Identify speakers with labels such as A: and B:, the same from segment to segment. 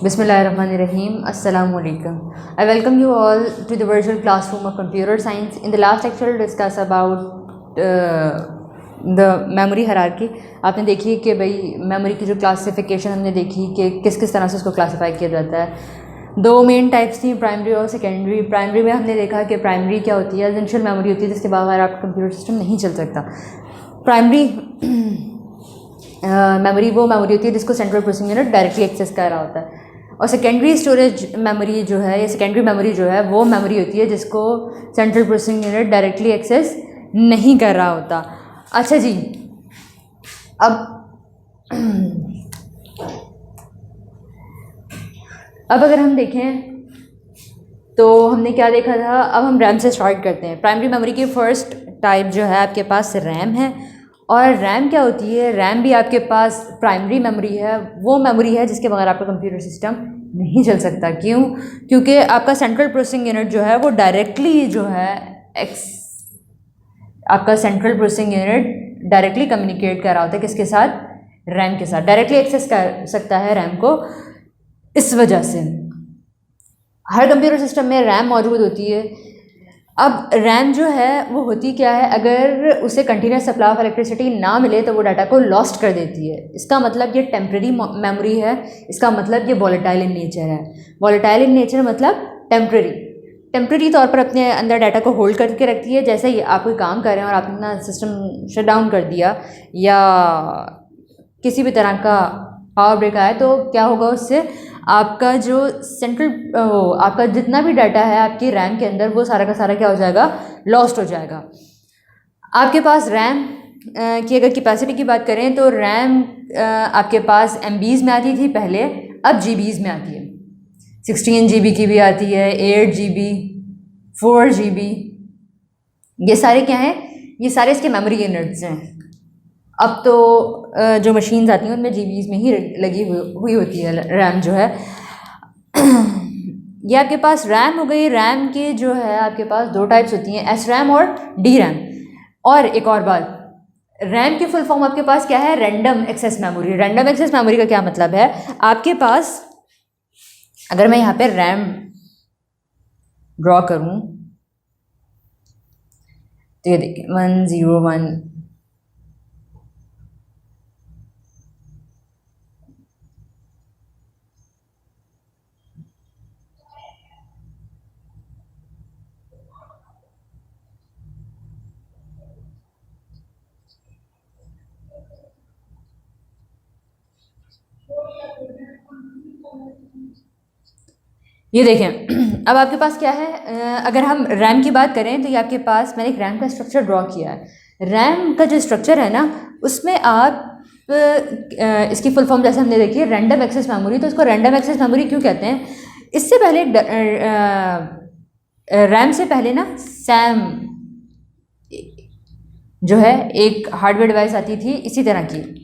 A: Bismillahirrahmanirrahim. Assalamu alaikum. I welcome you all to the virtual classroom of computer science. In the last lecture, we'll discuss about the memory hierarchy. आपने देखी कि भाई memory की जो classification हमने देखी कि किस किस तरह से उसको क्लासीफाई किया जाता है। दो मेन टाइप्स थी, प्राइमरी और सेकेंडरी। प्राइमरी में हमने देखा कि प्राइमरी क्या होती है, एसेंशियल मेमोरी होती है जिसके बगैर आपका कंप्यूटर सिस्टम नहीं चल सकता। प्राइमरी मेमोरी वो मेमोरी होती है जिसको central processing unit directly access कर रहा होता है। और सेकेंडरी स्टोरेज मेमोरी जो है या सेकेंडरी मेमोरी जो है वो मेमोरी होती है जिसको central processing unit directly access नहीं कर रहा होता। अच्छा जी, अब अगर हम देखें तो हमने क्या देखा था, अब हम रैम से स्टार्ट करते हैं। प्राइमरी मेमोरी की फ़र्स्ट टाइप जो है आपके पास रैम है। और रैम क्या होती है, रैम भी आपके पास प्राइमरी मेमोरी है, वो मेमोरी है जिसके बगैर आपका कंप्यूटर सिस्टम नहीं चल सकता। क्यों? क्योंकि आपका सेंट्रल प्रोसेसिंग यूनिट जो है वो डायरेक्टली जो है आपका central processing unit directly communicate कर रहा होता है किसके साथ, रैम के साथ, डायरेक्टली एक्सेस कर सकता है रैम को। इस वजह से हर कंप्यूटर सिस्टम में रैम मौजूद होती है। अब रैम जो है वो होती क्या है, अगर उसे कंटिन्यूस सप्लाई ऑफ इलेक्ट्रिसिटी ना मिले तो वो डाटा को लॉस्ट कर देती है। इसका मतलब ये टेम्प्रेरी मेमोरी है, इसका मतलब ये वॉलेटाइल इन नेचर है। वॉलेटाइल इन नेचर मतलब टेम्प्रेरी तौर पर अपने अंदर डाटा को होल्ड करके रखती है। जैसे ही आप कोई काम कर रहे हैं और आपने अपना सिस्टम शट डाउन कर दिया या किसी भी तरह का पावर ब्रेक आया तो क्या होगा, उससे आपका जो आपका जितना भी डाटा है आपकी रैम के अंदर वो सारा का सारा क्या हो जाएगा, लॉस्ट हो जाएगा। आपके पास रैम की अगर कैपेसिटी की बात करें तो रैम आपके पास MBs में आती थी पहले, अब GBs में आती है। 16 GB की भी आती है, 8 GB, 4 GB। ये सारे क्या हैं, ये सारे इसके मेमोरी यूनिट्स हैं। अब तो जो मशीन्स आती हैं उनमें GBs में ही लगी हुई होती है रैम जो है। ये आपके पास रैम हो गई। रैम की जो है आपके पास दो टाइप्स होती हैं, SRAM और DRAM। और एक और बात, रैम की फुल फॉर्म आपके पास क्या है, random access memory. Random access memory का क्या मतलब है, आपके पास अगर मैं यहाँ पे रैम ड्रॉ करूँ तो ये देखिए 101, ये देखें। अब आपके पास क्या है, अगर हम रैम की बात करें तो ये आपके पास मैंने एक रैम का स्ट्रक्चर ड्रॉ किया है। रैम का जो स्ट्रक्चर है ना उसमें आप इसकी फुल फॉर्म जैसे हमने देखी है रैंडम एक्सेस मेमोरी। तो इसको रैंडम एक्सेस मेमोरी क्यों कहते हैं, इससे पहले रैम से पहले ना सैम जो है एक हार्डवेयर डिवाइस आती थी इसी तरह की।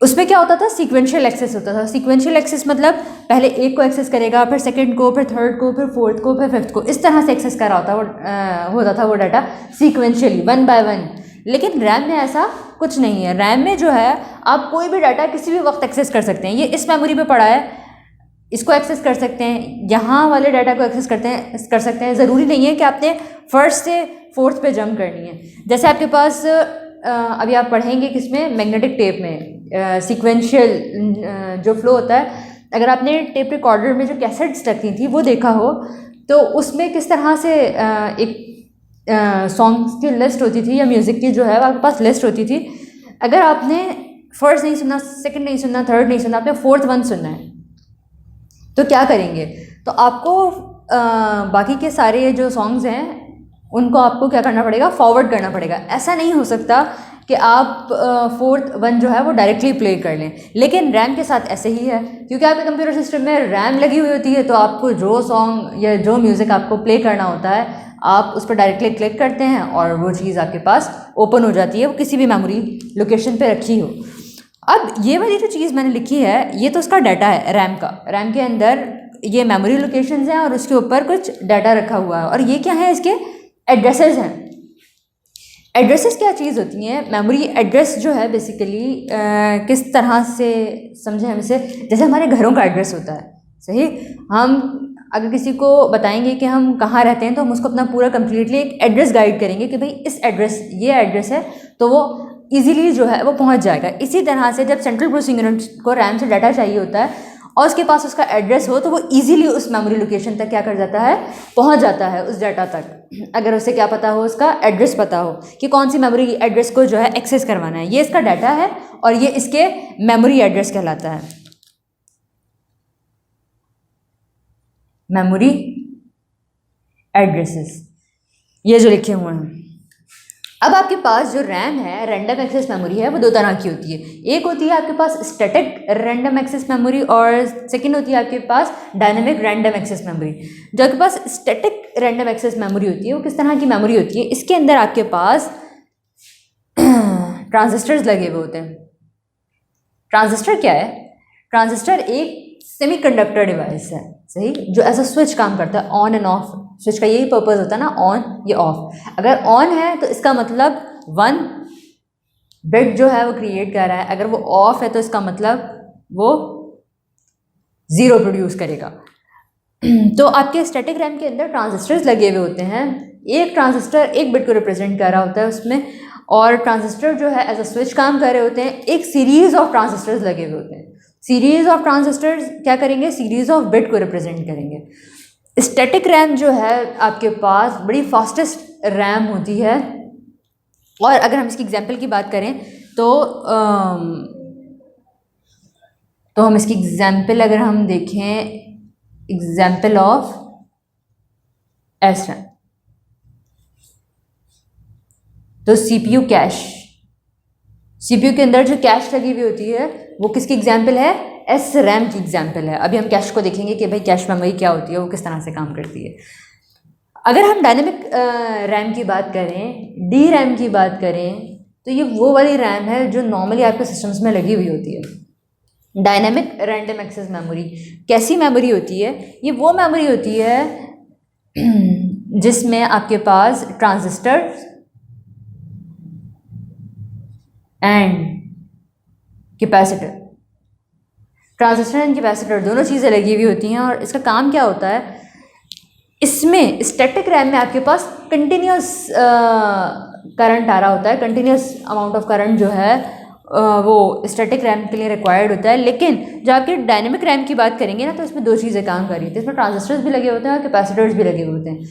A: उसमें क्या होता था, सीक्वेंशियल एक्सेस होता था। सीक्वेंशियल एक्सेस मतलब पहले एक को एक्सेस करेगा, फिर सेकंड को, फिर थर्ड को, फिर फोर्थ को, फिर फिफ्थ को, इस तरह से एक्सेस कर रहा होता था वो डाटा सीक्वेंशियली, 1 by 1। लेकिन रैम में ऐसा कुछ नहीं है। रैम में जो है आप कोई भी डाटा किसी भी वक्त एक्सेस कर सकते हैं। ये इस मेमोरी पे पड़ा है, इसको एक्सेस कर सकते हैं, यहाँ वाले डाटा को एक्सेस कर सकते हैं। ज़रूरी नहीं है कि आपने फर्स्ट से फोर्थ पे जंप करनी है। जैसे आपके पास अभी आप पढ़ेंगे किसमें, मैग्नेटिक टेप में सीक्वेंशियल जो फ्लो होता है। अगर आपने टेप रिकॉर्डर में जो कैसेट्स रखी थी वो देखा हो तो उसमें किस तरह से एक सॉन्ग्स की लिस्ट होती थी या म्यूज़िक की जो है आपके पास लिस्ट होती थी। अगर आपने फर्स्ट नहीं सुनना, सेकंड नहीं सुनना, थर्ड नहीं सुनना, आपने फोर्थ वन सुनना है तो क्या करेंगे, तो आपको बाकी के सारे जो सॉन्ग्स हैं उनको आपको क्या करना पड़ेगा, फॉरवर्ड करना पड़ेगा। ऐसा नहीं हो सकता कि आप फोर्थ वन जो है वो डायरेक्टली प्ले कर लें। लेकिन रैम के साथ ऐसे ही है, क्योंकि आपके कंप्यूटर सिस्टम में रैम लगी हुई होती है तो आपको जो सॉन्ग या जो म्यूज़िक आपको प्ले करना होता है आप उस पर डायरेक्टली क्लिक करते हैं और वो चीज़ आपके पास ओपन हो जाती है, वो किसी भी मेमोरी लोकेशन पर रखी हो। अब ये वाली जो चीज़ मैंने लिखी है ये तो उसका डाटा है रैम का। रैम के अंदर ये मेमोरी लोकेशंस हैं और उसके ऊपर कुछ डाटा रखा हुआ है। और ये क्या है, इसके एड्रेसेस हैं। एड्रेसेस क्या चीज़ होती हैं? मेमोरी एड्रेस जो है बेसिकली किस तरह से समझें हम इसे, जैसे हमारे घरों का एड्रेस होता है, सही। हम अगर किसी को बताएंगे कि हम कहाँ रहते हैं तो हम उसको अपना पूरा कम्प्लीटली एक एड्रेस गाइड करेंगे कि भाई इस एड्रेस, ये एड्रेस है, तो वो इजीली जो है वो पहुंच जाएगा। इसी तरह से जब सेंट्रल प्रोसेसिंग यूनिट को रैम से डाटा चाहिए होता है और उसके पास उसका एड्रेस हो तो वो इजीली उस मेमोरी लोकेशन तक क्या कर जाता है, पहुंच जाता है उस डाटा तक, अगर उसे क्या पता हो, उसका एड्रेस पता हो कि कौन सी मेमोरी एड्रेस को जो है एक्सेस करवाना है। ये इसका डाटा है और ये इसके मेमोरी एड्रेस कहलाता है, मेमोरी एड्रेसेस, ये जो लिखे हुए हैं। अब आपके पास जो रैम है, रैंडम एक्सेस मेमोरी है, वो दो तरह की होती है। एक होती है आपके पास स्टैटिक रैंडम एक्सेस मेमोरी और सेकंड होती है आपके पास डायनामिक रैंडम एक्सेस मेमोरी। जो आपके पास स्टैटिक रैंडम एक्सेस मेमोरी होती है वो किस तरह की मेमोरी होती है? इसके अंदर आपके पास ट्रांजिस्टर्स लगे हुए होते हैं। ट्रांजिस्टर क्या है? ट्रांजिस्टर एक सेमीकंडक्टर डिवाइस है, सही, जो ऐसा स्विच काम करता है, ऑन एंड ऑफ। स्विच का यही पर्पस होता है ना, ऑन या ऑफ। अगर ऑन है तो इसका मतलब 1 बिट जो है वो क्रिएट कर रहा है, अगर वो ऑफ है तो इसका मतलब वो 0 प्रोड्यूस करेगा। तो आपके स्टैटिक रैम के अंदर ट्रांजिस्टर्स लगे हुए होते हैं। एक ट्रांजिस्टर एक बिट को रिप्रेजेंट कर रहा होता है उसमें, और ट्रांजिस्टर जो है एज अ स्विच काम कर रहे होते हैं। एक सीरीज ऑफ ट्रांजिस्टर्स लगे हुए होते हैं। सीरीज ऑफ ट्रांजिस्टर्स क्या करेंगे? सीरीज ऑफ बिट को रिप्रेजेंट करेंगे। स्टैटिक रैम जो है आपके पास बड़ी फास्टेस्ट रैम होती है। और अगर हम इसकी एग्जांपल की बात करें तो हम इसकी एग्जांपल अगर हम देखें, एग्जांपल ऑफ एस रैम, तो सीपीयू कैश, सीपीयू के अंदर जो कैश लगी हुई होती है वो किसकी एग्जांपल है? एस रैम की एग्जांपल है। अभी हम कैश को देखेंगे कि भाई कैश मेमोरी क्या होती है, वो किस तरह से काम करती है। अगर हम डायनेमिक रैम की बात करें, डी रैम की बात करें, तो ये वो वाली रैम है जो नॉर्मली आपके सिस्टम्स में लगी हुई होती है। डायनेमिक रैंडम एक्सेस मेमोरी कैसी मेमोरी होती है? ये वो मेमोरी होती है जिसमें आपके पास transistor and capacitor, transistor and capacitor दोनों चीज़ें लगी हुई होती हैं। और इसका काम क्या होता है? इसमें स्टैटिक रैम में आपके पास कंटिन्यूस करंट आ रहा होता है, कंटिन्यूस अमाउंट ऑफ करंट जो है वो स्टैटिक रैम के लिए रिक्वायर्ड होता है। लेकिन जब आपके डायनेमिक रैम की बात करेंगे ना, तो इसमें दो चीज़ें काम कर रही थी। इसमें ट्रांजिस्टर्स भी लगे होते हैं और कैपेसिटर्स भी लगे होते हैं।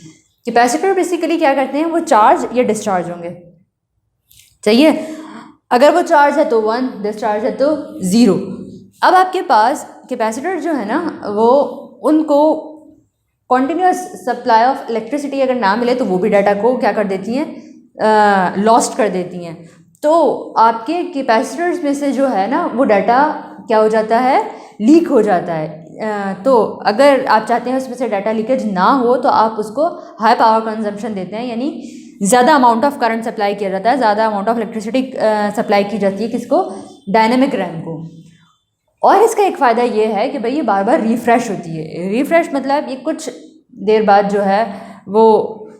A: कैपेसिटर बेसिकली क्या करते हैं? वो चार्ज या डिस्चार्ज होंगे, चाहिए। अगर वो चार्ज है तो 1, डिस्चार्ज है तो 0। अब आपके पास कैपेसिटर जो है ना, वो उनको कॉन्टिन्यूस सप्लाई ऑफ इलेक्ट्रिसिटी अगर ना मिले तो वो भी डाटा को क्या कर देती हैं? लॉस्ट कर देती हैं। तो आपके कैपेसिटर्स में से जो है ना वो डाटा क्या हो जाता है? लीक हो जाता है। तो अगर आप चाहते हैं उसमें से डाटा लीकेज ना हो तो आप उसको हाई पावर कंजम्पशन देते हैं, यानी ज़्यादा अमाउंट ऑफ करंट सप्लाई किया जाता है, ज़्यादा अमाउंट ऑफ इलेक्ट्रिसिटी सप्लाई की जाती है। किसको? डायनेमिक रैम को। और इसका एक फ़ायदा ये है कि भाई ये बार बार रिफ़्रेश होती है। रिफ़्रेश मतलब ये कुछ देर बाद जो है वो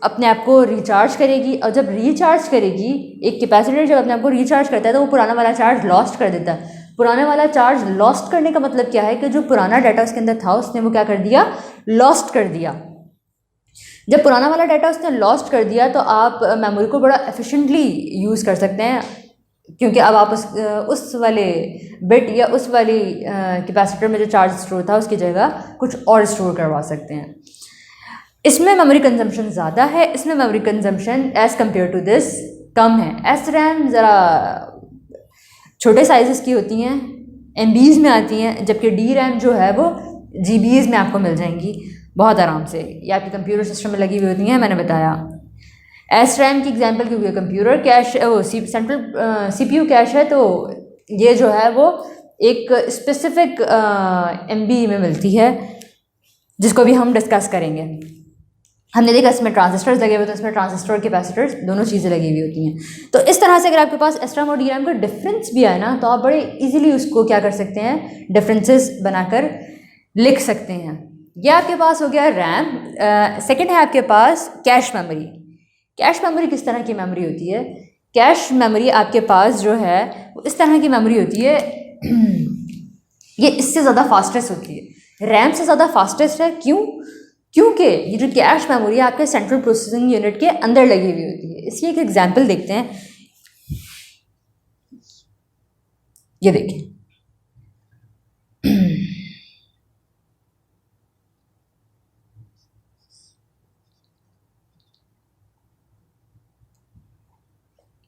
A: अपने आप को रिचार्ज करेगी, और जब रिचार्ज करेगी, एक कैपेसिटर जब अपने आप को रिचार्ज करता है तो वो पुराना वाला चार्ज लॉस्ट कर देता है। पुराना वाला चार्ज लॉस्ट करने का मतलब क्या है? कि जो पुराना डाटा उसके अंदर था उसने वो क्या कर दिया? लॉस्ट कर दिया। जब पुराना वाला डाटा उसने लॉस्ट कर दिया तो आप मेमोरी को बड़ा एफिशिएंटली यूज़ कर सकते हैं, क्योंकि अब आप उस वाले बिट या उस वाली कैपेसिटर में जो चार्ज स्टोर था उसकी जगह कुछ और स्टोर करवा सकते हैं। इसमें मेमोरी कंजम्पशन ज़्यादा है, इसमें memory consumption as compared to this कम है। एस रैम ज़रा छोटे साइज़ की होती हैं, MBs में आती हैं, जबकि डी रैम जो है वो GBs में आपको मिल जाएंगी बहुत आराम से। ये आपके कंप्यूटर सिस्टम में लगी हुई होती हैं, मैंने बताया। एस रैम की एग्जांपल क्योंकि कंप्यूटर कैश, वो सेंट्रल CPU कैश है, तो ये जो है वो एक स्पेसिफिक MB में मिलती है, जिसको भी हम डिस्कस करेंगे। हमने देखा इसमें ट्रांजिस्टर्स लगे हुए, तो इसमें ट्रांजिस्टर और कैपेसिटर्स दोनों चीज़ें लगी हुई होती हैं। तो इस तरह से अगर आपके पास एस रैम और डी रैम का डिफरेंस भी आए ना, तो आप बड़े इजीली उसको क्या कर सकते हैं? डिफरेंसेस बनाकर लिख सकते हैं। ये आपके पास हो गया रैम। सेकंड है आपके पास कैश मेमोरी। कैश मेमोरी किस तरह की मेमोरी होती है? कैश मेमोरी आपके पास जो है वो इस तरह की मेमोरी होती है, ये इससे ज़्यादा फास्टेस्ट होती है, रैम से ज़्यादा फास्टेस्ट है। क्यों? क्योंकि ये जो कैश मेमोरी है आपके सेंट्रल प्रोसेसिंग यूनिट के अंदर लगी हुई होती है। इसकी एक एग्जांपल देखते हैं, ये देखिए,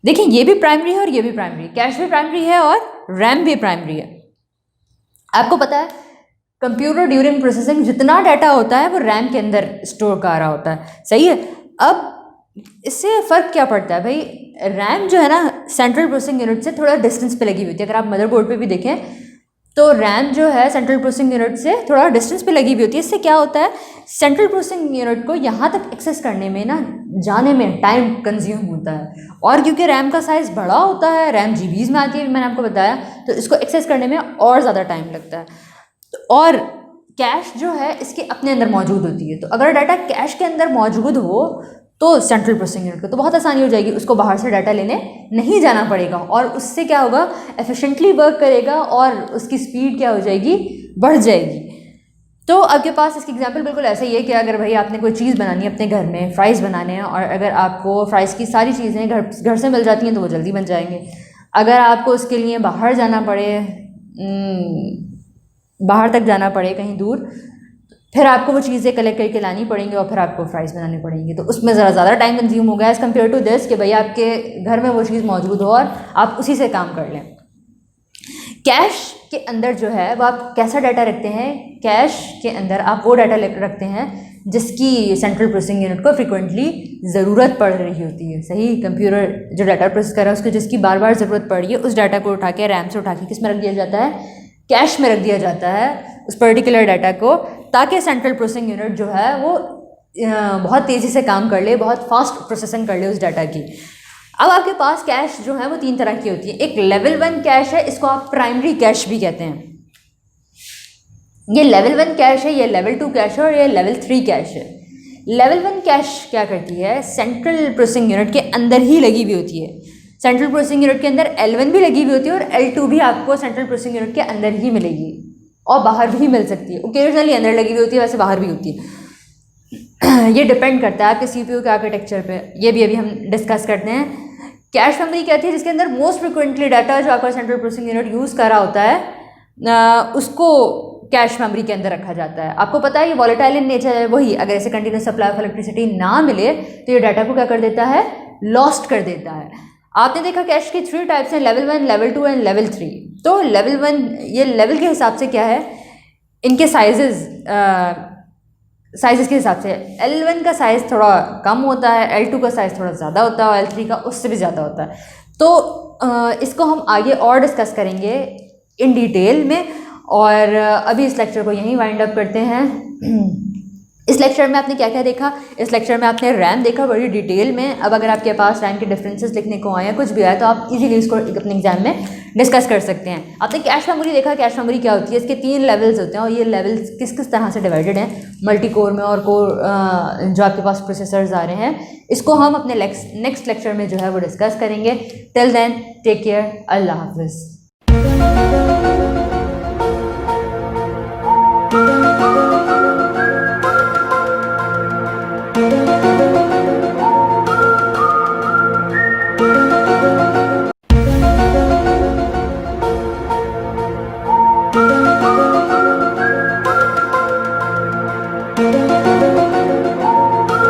A: देखिए ये भी प्राइमरी है और ये भी प्राइमरी, कैश भी प्राइमरी है और रैम भी प्राइमरी है। आपको पता है कंप्यूटर ड्यूरिंग प्रोसेसिंग जितना डाटा होता है वो रैम के अंदर स्टोर कर रहा होता है, सही है। अब इससे फ़र्क क्या पड़ता है भाई, रैम जो है ना सेंट्रल प्रोसेसिंग यूनिट से थोड़ा डिस्टेंस पे लगी हुई होती है। अगर आप मदरबोर्ड पे भी देखें तो रैम जो है सेंट्रल प्रोसेसिंग यूनिट से थोड़ा डिस्टेंस पे लगी हुई होती है। इससे क्या होता है, सेंट्रल प्रोसेसिंग यूनिट को यहाँ तक एक्सेस करने में ना, जाने में टाइम कंज्यूम होता है। और क्योंकि रैम का साइज़ बड़ा होता है, रैम जीबीज़ में आती है, मैंने आपको बताया, तो इसको एक्सेस करने में और ज़्यादा टाइम लगता है। और कैश जो है इसके अपने अंदर मौजूद होती है, तो अगर डाटा कैश के अंदर मौजूद हो तो सेंट्रल प्रोसेसिंग यूनिट को तो बहुत आसानी हो जाएगी, उसको बाहर से डाटा लेने नहीं जाना पड़ेगा और उससे क्या होगा, एफिशिएंटली वर्क करेगा और उसकी स्पीड क्या हो जाएगी, बढ़ जाएगी। तो आपके पास इसकी एग्जांपल बिल्कुल ऐसा ही है कि अगर भाई आपने कोई चीज़ बनानी है अपने घर में, फ्राइज़ बनाने हैं, और अगर आपको फ्राइज़ की सारी चीज़ें घर से मिल जाती हैं तो वो जल्दी बन जाएंगे। अगर आपको उसके लिए बाहर जाना पड़े, बाहर तक जाना पड़े कहीं दूर, फिर आपको वो चीज़ें कलेक्ट करके लानी पड़ेंगी और फिर आपको फ्राइज़ बनानी पड़ेंगी, तो उसमें ज़्यादा टाइम कंज्यूम होगा एज़ कम्पेयर टू दिस कि भाई आपके घर में वो चीज़ मौजूद हो और आप उसी से काम कर लें। कैश के अंदर जो है वो आप कैसा डाटा रखते हैं, कैश के अंदर आप वो डाटा रखते हैं जिसकी सेंट्रल प्रोसेसिंग यूनिट को फ्रिक्वेंटली ज़रूरत पड़ रही होती है, सही। कंप्यूटर जो डाटा प्रोसेस कर रहा है उसको जिसकी बार बार ज़रूरत पड़ रही है, उस डाटा को उठा के रैम से उठा के किस में रख दिया जाता है, कैश में रख दिया जाता है उस पर्टिकुलर डाटा को, ताकि सेंट्रल प्रोसेसिंग यूनिट जो है वो बहुत तेज़ी से काम कर ले, बहुत फास्ट प्रोसेसिंग कर ले उस डाटा की। अब आपके पास कैश जो है वो 3 तरह की होती है। एक लेवल 1 कैश है, इसको आप प्राइमरी कैश भी कहते हैं। ये लेवल 1 कैश है, ये लेवल 2 कैश है और ये लेवल 3 कैश है। लेवल 1 कैश क्या करती है, सेंट्रल प्रोसेसिंग यूनिट के अंदर ही लगी हुई होती है। सेंट्रल प्रोसेसिंग यूनिट के अंदर L1 भी लगी हुई होती है और L2 भी आपको सेंट्रल प्रोसेसिंग यूनिट के अंदर ही मिलेगी और बाहर भी मिल सकती है, ओकेजनली अंदर लगी हुई होती है, वैसे बाहर भी होती है। ये डिपेंड करता है आपके CPU के आर्किटेक्चर पे, ये भी अभी हम डिस्कस करते हैं। कैश मेमोरी कहती है जिसके अंदर मोस्ट फ्रिक्वेंटली डाटा जो आपका सेंट्रल प्रोसेसिंग यूनिट यूज़ कर रहा होता है उसको कैश मेमोरी के अंदर रखा जाता है। आपको पता है ये वॉलेटाइल इन नेचर है, वही अगर ऐसे कंटिन्यूस सप्लाई ऑफ इलेक्ट्रिसिटी ना मिले तो ये डाटा को क्या कर देता है, लॉस्ट कर देता है। आपने देखा कैश की 3 टाइप्स हैं, लेवल 1, लेवल 2 एंड लेवल 3। तो लेवल 1 ये लेवल के हिसाब से क्या है, इनके साइजेस के हिसाब से L1 का साइज़ थोड़ा कम होता है, L2 का साइज़ थोड़ा ज़्यादा होता है और L3 का उससे भी ज़्यादा होता है। तो इसको हम आगे और डिस्कस करेंगे इन डिटेल में, और अभी इस लेक्चर को यहीं वाइंड अप करते हैं। इस लेक्चर में आपने क्या क्या देखा, इस लेक्चर में आपने रैम देखा बड़ी डिटेल में। अब अगर आपके पास रैम के डिफरेंसेस लिखने को आए, कुछ भी आए, तो आप इजीली इसको अपने एग्जाम में डिस्कस कर सकते हैं। आपने कैश मेमोरी देखा, कैश मेमोरी क्या होती है, इसके 3 लेवल्स होते हैं और ये लेवल्स किस किस तरह से डिवाइडेड हैं, मल्टी कोर में और कोर जो आपके पास प्रोसेसर्स आ रहे हैं, इसको हम अपने नेक्स्ट लेक्चर में जो है वो डिस्कस करेंगे। टिल देन टेक केयर, अल्लाह हाफिज़।